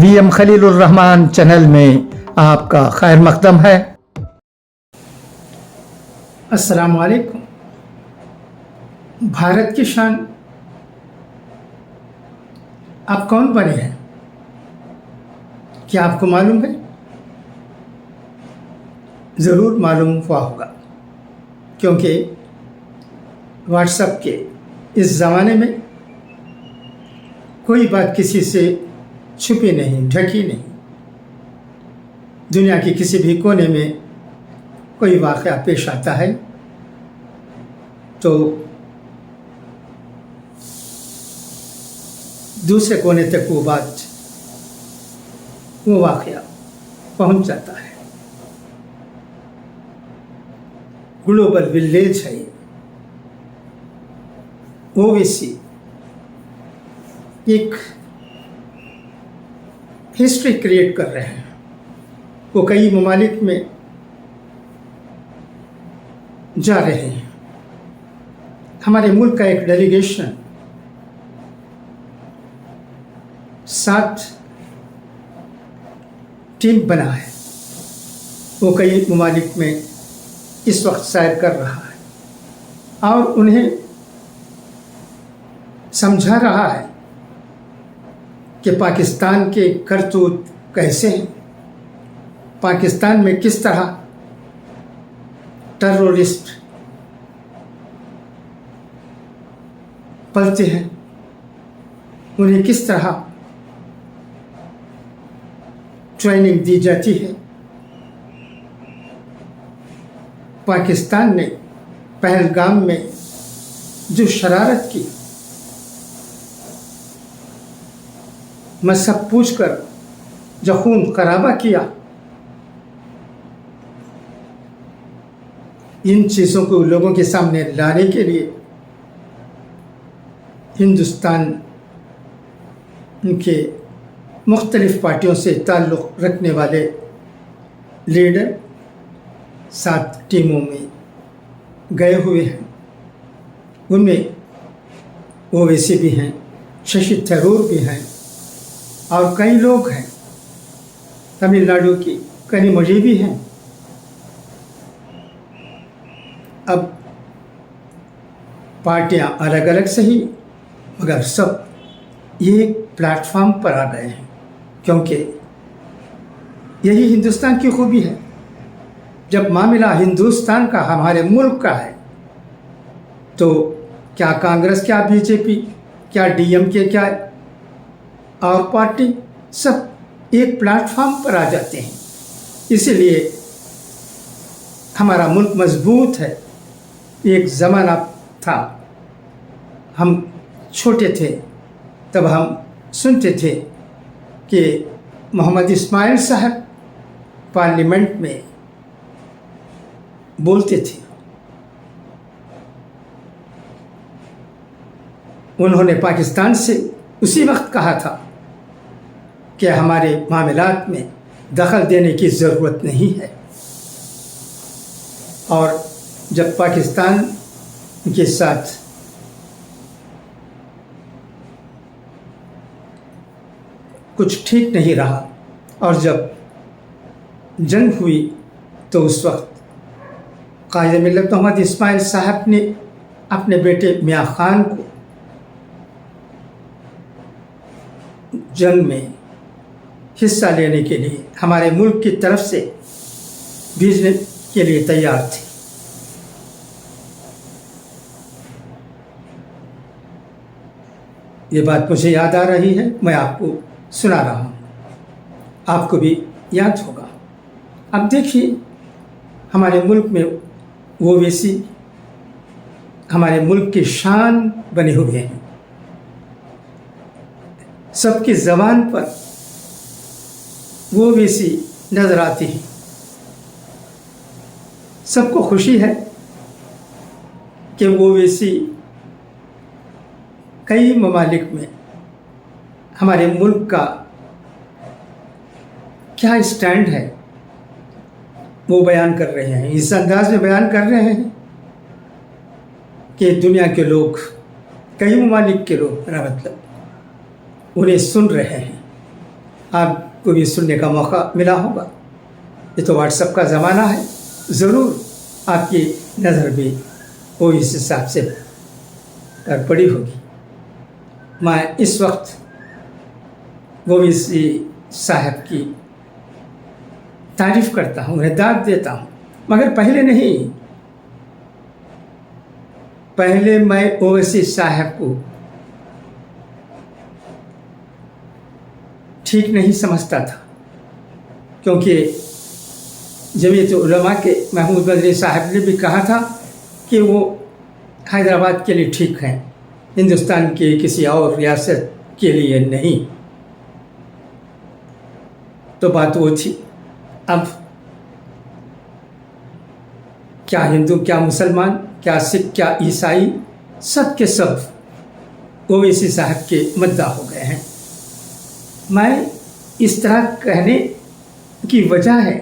VM Khalil Rahman channel में आपका खैर मकदम है। अस्सलाम वालेकुम। भारत की शान आप कौन बने हैं, क्या आपको मालूम है? ज़रूर मालूम हुआ होगा, क्योंकि व्हाट्सएप के इस ज़माने में कोई बात किसी से छुपी नहीं, ढकी नहीं। दुनिया के किसी भी कोने में कोई वाक़या पेश आता है तो दूसरे कोने तक वो वाक़या पहुंच जाता है। ग्लोबल विलेज है ये। ओवैसी एक हिस्ट्री क्रिएट कर रहे हैं। वो कई ममालिक में जा रहे हैं। हमारे मुल्क का एक डेलीगेशन 7 टीम बना है। वो कई ममालिक में इस वक्त सैर कर रहा है और उन्हें समझा रहा है कि पाकिस्तान के करतूत कैसे हैं, पाकिस्तान में किस तरह टेररिस्ट पलते हैं, उन्हें किस तरह ट्रेनिंग दी जाती है। पाकिस्तान ने पहलगाम में जो शरारत की, मजहब पूछकर जो खून खराबा किया, इन चीज़ों को लोगों के सामने लाने के लिए हिंदुस्तान के मुख्तलिफ़ पार्टियों से ताल्लुक़ रखने वाले लीडर 7 टीमों में गए हुए हैं। उनमें ओवैसी भी हैं, शशि थरूर भी हैं और कई लोग हैं। तमिलनाडु की कनिमोझी भी हैं। अब पार्टियां अलग अलग सही, मगर सब ये प्लेटफॉर्म पर आ गए हैं, क्योंकि यही हिंदुस्तान की खूबी है। जब मामला हिंदुस्तान का, हमारे मुल्क का है, तो क्या कांग्रेस, क्या बीजेपी, क्या DMK, क्या और पार्टी, सब एक प्लेटफॉर्म पर आ जाते हैं। इसीलिए हमारा मुल्क मजबूत है। एक ज़माना था, हम छोटे थे तब हम सुनते थे कि मोहम्मद इस्माइल साहब पार्लियामेंट में बोलते थे। उन्होंने पाकिस्तान से उसी वक्त कहा था कि हमारे मामलात में दखल देने की ज़रूरत नहीं है। और जब पाकिस्तान के साथ कुछ ठीक नहीं रहा और जब जंग हुई, तो उस वक्त कायद मिल्लत मोहम्मद इस्माइल साहब ने अपने बेटे मियाँ खान को जंग में हिस्सा लेने के लिए हमारे मुल्क की तरफ से भेजने के लिए तैयार थे। ये बात मुझे याद आ रही है, मैं आपको सुना रहा हूँ, आपको भी याद होगा। अब देखिए, हमारे मुल्क में वो वैसी हमारे मुल्क की शान बने हुए हैं। सबकी ज़बान पर वो वैसी नज़र आती है। सबको खुशी है कि वो वैसी कई ममालिक में हमारे मुल्क का क्या स्टैंड है वो बयान कर रहे हैं। इस अंदाज में बयान कर रहे हैं कि दुनिया के लोग, कई ममालिक के लोग, मेरा मतलब, उन्हें सुन रहे हैं आपको भी सुनने का मौका मिला होगा। ये तो व्हाट्सएप का ज़माना है, ज़रूर आपकी नज़र भी वो इस हिसाब से कर पड़ी होगी। मैं इस वक्त ओवैसी साहब की तारीफ़ करता हूँ, उन्हें दाद देता हूँ, मगर पहले नहीं। पहले मैं ओवैसी साहब को ठीक नहीं समझता था, क्योंकि जमीयत उलमा के महमूद मदनी साहब ने भी कहा था कि वो हैदराबाद के लिए ठीक हैं, हिंदुस्तान के किसी और रियासत के लिए नहीं। तो बात वो थी। अब क्या हिंदू, क्या मुसलमान, क्या सिख, क्या ईसाई, सब के सब ओवैसी साहब के मद्दा हो गए हैं। मैं इस तरह कहने की वजह है,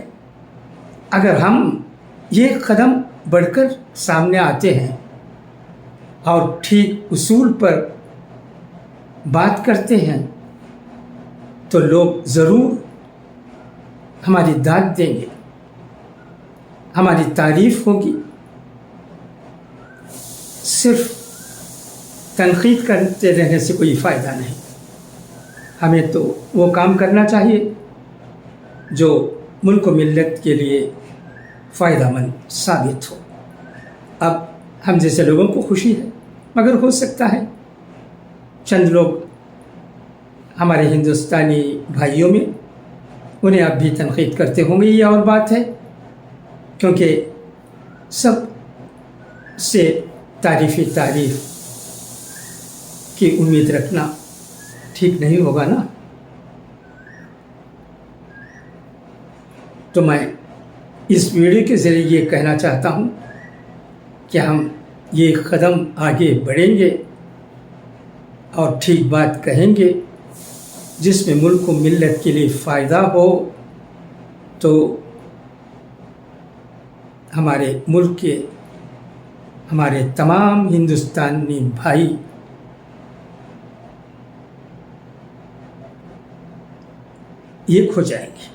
अगर हम ये कदम बढ़कर सामने आते हैं और ठीक उसूल पर बात करते हैं तो लोग ज़रूर हमारी दाद देंगे, हमारी तारीफ़ होगी। सिर्फ तनकीद करते रहने से कोई फ़ायदा नहीं। हमें तो वो काम करना चाहिए जो मुल्क मिल्लत के लिए फ़ायदामंद साबित हो। अब हम जैसे लोगों को खुशी है, मगर हो सकता है चंद लोग हमारे हिंदुस्तानी भाइयों में उन्हें अब भी तनकीद करते होंगे, ये और बात है, क्योंकि सब से तारीफ़ की उम्मीद रखना ठीक नहीं होगा ना। तो मैं इस वीडियो के ज़रिए ये कहना चाहता हूँ कि हम ये कदम आगे बढ़ेंगे और ठीक बात कहेंगे जिसमें मुल्क को मिल्लत के लिए फ़ायदा हो, तो हमारे मुल्क के हमारे तमाम हिंदुस्तानी भाई एक हो जाएंगे।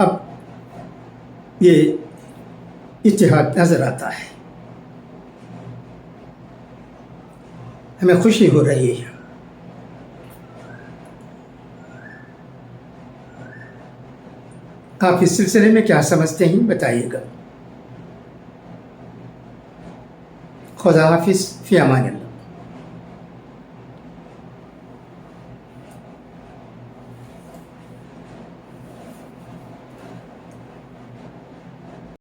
अब ये इत्तेहाद नज़र आता है, हमें खुशी हो रही है। आप इस सिलसिले में क्या समझते हैं, बताइएगा। खुदा हाफिज़, फ़ी अमान अल्लाह।